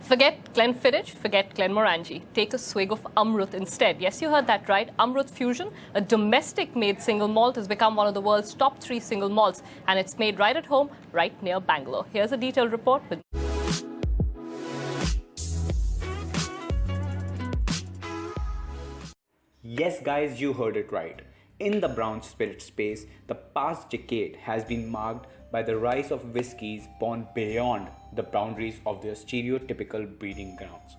Forget Glenfiddich, forget Glenmorangie. Take a swig of Amrut instead. Yes, you heard that right. Amrut Fusion, a domestic-made single malt, has become one of the world's top 3 single malts, and it's made right at home, right near Bangalore. Here's a detailed report with Yes, guys, you heard it right. In the brown spirit space, the past decade has been marked by the rise of whiskies born beyond the boundaries of their stereotypical breeding grounds.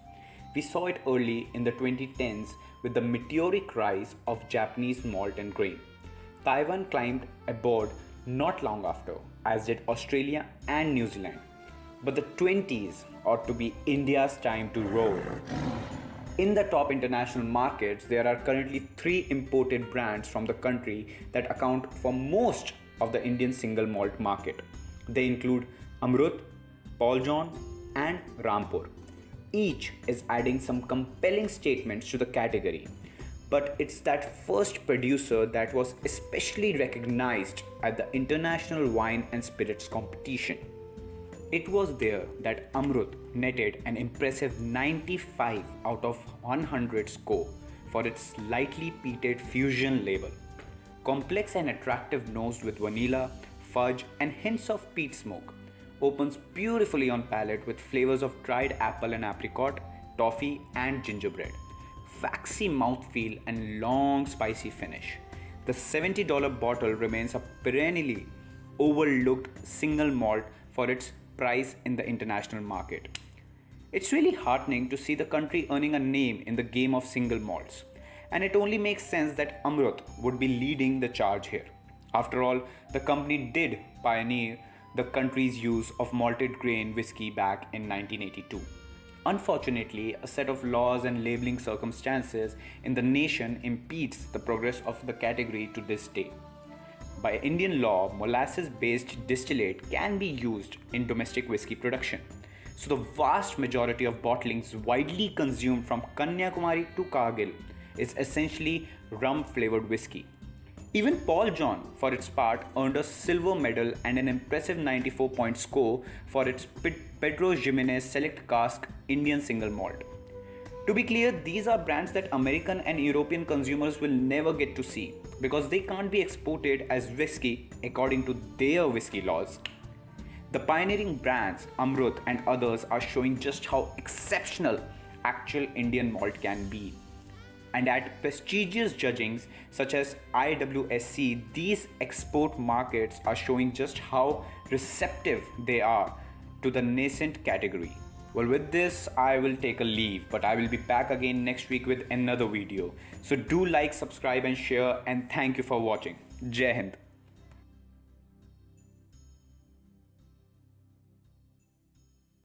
We saw it early in the 2010s with the meteoric rise of Japanese malt and grain. Taiwan climbed aboard not long after, as did Australia and New Zealand. But the 20s ought to be India's time to roll. In the top international markets, there are currently 3 imported brands from the country that account for most of the Indian single malt market. They include Amrut, Paul John, and Rampur. Each is adding some compelling statements to the category. But it's that first producer that was especially recognized at the International Wine and Spirits Competition. It was there that Amrut netted an impressive 95 out of 100 score for its lightly peated fusion label. Complex and attractive nosed with vanilla, fudge and hints of peat smoke, opens beautifully on palate with flavors of dried apple and apricot, toffee and gingerbread. Waxy mouthfeel and long spicy finish. The $70 bottle remains a perennially overlooked single malt for its price in the international market. It's really heartening to see the country earning a name in the game of single malts, and it only makes sense that Amrut would be leading the charge here. After all, the company did pioneer the country's use of malted grain whiskey back in 1982. Unfortunately, a set of laws and labeling circumstances in the nation impedes the progress of the category to this day. By Indian law, molasses-based distillate can be used in domestic whiskey production. So the vast majority of bottlings widely consumed from Kanyakumari to Kargil is essentially rum-flavored whiskey. Even Paul John, for its part, earned a silver medal and an impressive 94-point score for its Pedro Ximénez Select Cask Indian Single Malt. To be clear, these are brands that American and European consumers will never get to see because they can't be exported as whiskey according to their whiskey laws. The pioneering brands, Amrut and others, are showing just how exceptional actual Indian malt can be. And at prestigious judgings such as IWSC, these export markets are showing just how receptive they are to the nascent category. Well, with this, I will take a leave, but I will be back again next week with another video. So do like, subscribe and share, and thank you for watching. Jai Hind.